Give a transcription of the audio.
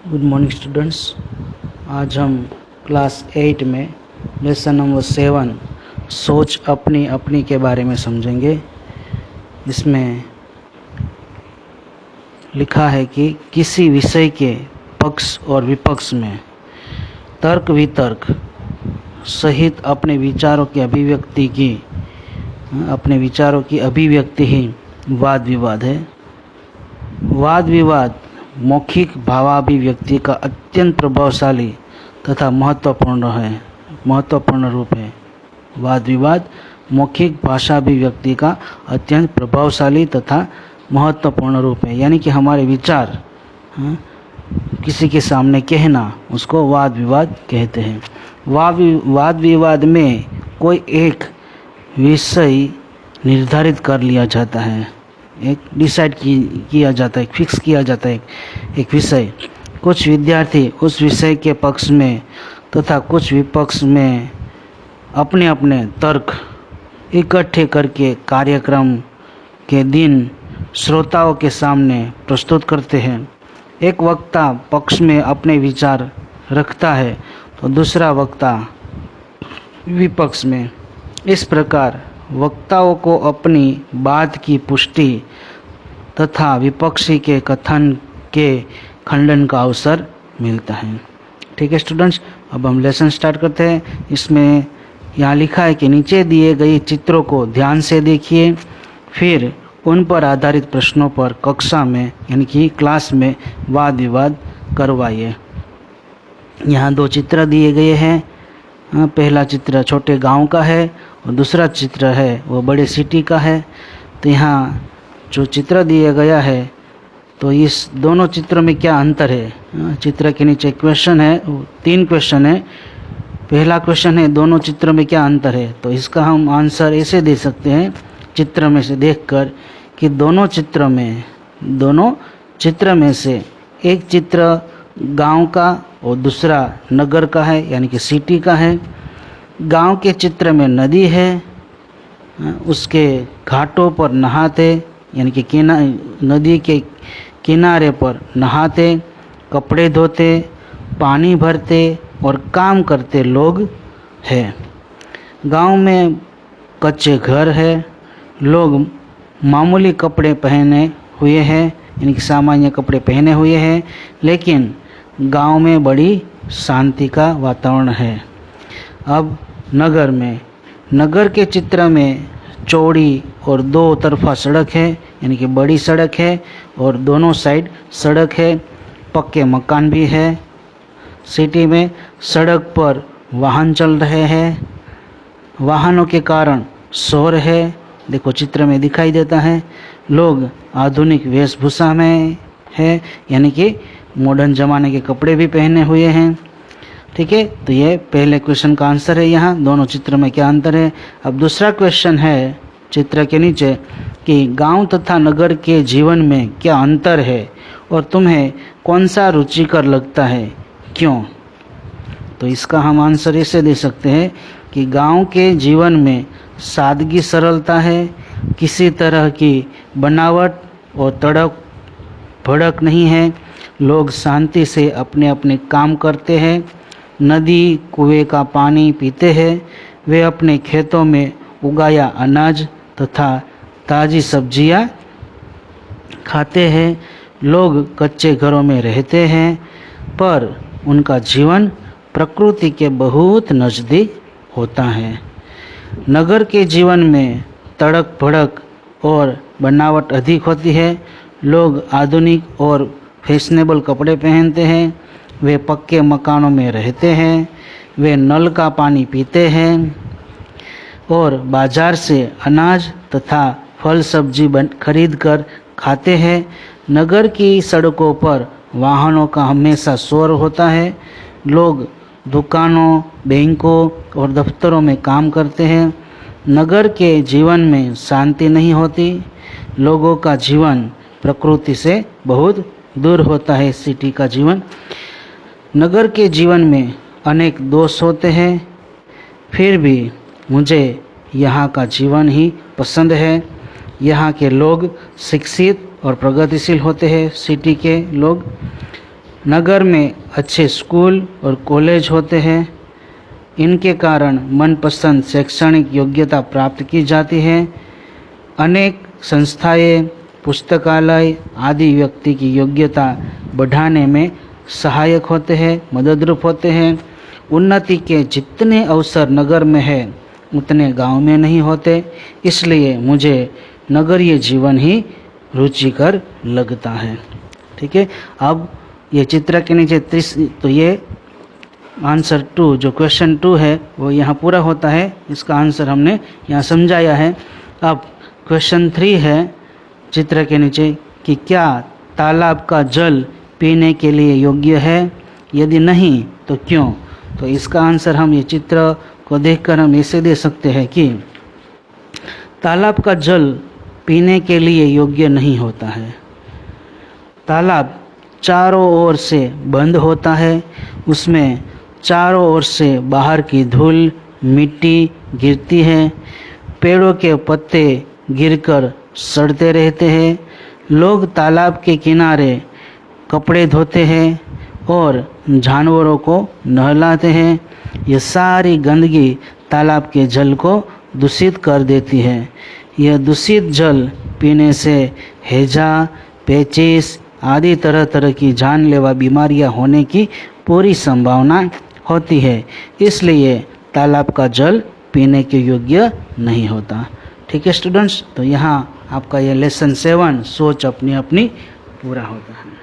Good morning students. आज हम class 8 में लेसन नंबर 7 सोच अपनी अपनी के बारे में समझेंगे। इसमें लिखा है कि किसी विषय के पक्ष और विपक्ष में तर्क वितर्क सहित अपने विचारों की अभिव्यक्ति ही वाद विवाद है। वाद विवाद मौखिक भावाभिव्यक्ति का अत्यंत प्रभावशाली तथा महत्वपूर्ण रूप है। वाद विवाद मौखिक भाषाभिव्यक्ति का अत्यंत प्रभावशाली तथा महत्वपूर्ण रूप है, यानी कि हमारे विचार किसी के सामने कहना, उसको वाद विवाद कहते हैं। वाद विवाद में कोई एक विषय निर्धारित कर लिया जाता है, एक डिसाइड किया जाता है, फिक्स किया जाता है एक विषय। कुछ विद्यार्थी उस विषय के पक्ष में तथा कुछ विपक्ष में अपने अपने तर्क इकट्ठे करके कार्यक्रम के दिन श्रोताओं के सामने प्रस्तुत करते हैं। एक वक्ता पक्ष में अपने विचार रखता है तो दूसरा वक्ता विपक्ष में। इस प्रकार वक्ताओं को अपनी बात की पुष्टि तथा विपक्षी के कथन के खंडन का अवसर मिलता है। ठीक है स्टूडेंट्स, अब हम लेसन स्टार्ट करते हैं। इसमें यहाँ लिखा है कि नीचे दिए गए चित्रों को ध्यान से देखिए, फिर उन पर आधारित प्रश्नों पर कक्षा में यानी कि क्लास में वाद विवाद करवाइए। यहाँ दो चित्र दिए गए हैं। पहला चित्र छोटे गांव का है और दूसरा चित्र है वो बड़े सिटी का है। तो यहाँ जो चित्र दिया गया है तो इस दोनों चित्रों में क्या अंतर है। चित्र के नीचे क्वेश्चन है, 3 क्वेश्चन है। पहला क्वेश्चन है दोनों चित्रों में क्या अंतर है, तो इसका हम आंसर ऐसे दे सकते हैं चित्र में से देखकर कि दोनों चित्र में से एक चित्र गांव का और दूसरा नगर का है, यानी कि सिटी का है। गांव के चित्र में नदी है, उसके घाटों पर नहाते यानी कि नदी के किनारे पर नहाते, कपड़े धोते, पानी भरते और काम करते लोग हैं। गांव में कच्चे घर है, लोग मामूली कपड़े पहने हुए हैं यानी कि सामान्य कपड़े पहने हुए हैं, लेकिन गांव में बड़ी शांति का वातावरण है। अब नगर के चित्र में चौड़ी और 2 तरफा सड़क है यानी कि बड़ी सड़क है और दोनों साइड सड़क है, पक्के मकान भी है। सिटी में सड़क पर वाहन चल रहे हैं, वाहनों के कारण शोर है, देखो चित्र में दिखाई देता है। लोग आधुनिक वेशभूषा में है यानी कि मॉडर्न ज़माने के कपड़े भी पहने हुए हैं। ठीक है, तो ये पहले क्वेश्चन का आंसर है। यहाँ दोनों चित्र में क्या अंतर है। अब दूसरा क्वेश्चन है चित्र के नीचे कि गांव तथा नगर के जीवन में क्या अंतर है और तुम्हें कौन सा रुचिकर लगता है, क्यों। तो इसका हम आंसर ऐसे दे सकते हैं कि गांव के जीवन में सादगी सरलता है, किसी तरह की बनावट और तड़क भड़क नहीं है, लोग शांति से अपने अपने काम करते हैं, नदी कुएं का पानी पीते हैं, वे अपने खेतों में उगाया अनाज तथा ताज़ी सब्जियां खाते हैं, लोग कच्चे घरों में रहते हैं पर उनका जीवन प्रकृति के बहुत नज़दीक होता है। नगर के जीवन में तड़क भड़क और बनावट अधिक होती है, लोग आधुनिक और फैशनेबल कपड़े पहनते हैं, वे पक्के मकानों में रहते हैं, वे नल का पानी पीते हैं और बाजार से अनाज तथा फल सब्जी खरीद कर खाते हैं। नगर की सड़कों पर वाहनों का हमेशा शोर होता है, लोग दुकानों, बैंकों और दफ्तरों में काम करते हैं। नगर के जीवन में शांति नहीं होती, लोगों का जीवन प्रकृति से बहुत दूर होता है। सिटी का जीवन, नगर के जीवन में अनेक दोष होते हैं, फिर भी मुझे यहाँ का जीवन ही पसंद है। यहाँ के लोग शिक्षित और प्रगतिशील होते हैं। सिटी के लोग नगर में अच्छे स्कूल और कॉलेज होते हैं। इनके कारण मनपसंद शैक्षणिक योग्यता प्राप्त की जाती है। अनेक संस्थाएं, पुस्तकालय आदि व्यक्ति की योग्यता बढ़ाने में सहायक होते हैं, मददरूप होते हैं। उन्नति के जितने अवसर नगर में है उतने गांव में नहीं होते, इसलिए मुझे नगरीय जीवन ही रुचिकर लगता है। ठीक है, अब ये चित्र के नीचे तो ये आंसर 2 जो क्वेश्चन 2 है वो यहाँ पूरा होता है। इसका आंसर हमने यहाँ समझाया है। अब क्वेश्चन 3 है चित्र के नीचे कि क्या तालाब का जल पीने के लिए योग्य है, यदि नहीं तो क्यों। तो इसका आंसर हम ये चित्र को देखकर हम ऐसे दे सकते हैं कि तालाब का जल पीने के लिए योग्य नहीं होता है। तालाब चारों ओर से बंद होता है, उसमें चारों ओर से बाहर की धूल मिट्टी गिरती है, पेड़ों के पत्ते गिरकर सड़ते रहते हैं। लोग तालाब के किनारे कपड़े धोते हैं और जानवरों को नहलाते हैं। ये सारी गंदगी तालाब के जल को दूषित कर देती है। यह दूषित जल पीने से हैजा, पेचिश आदि तरह तरह की जानलेवा बीमारियां होने की पूरी संभावना होती है। इसलिए तालाब का जल पीने के योग्य नहीं होता। ठीक है स्टूडेंट्स, तो यहाँ आपका यह लेसन 7 सोच अपनी अपनी पूरा होता है।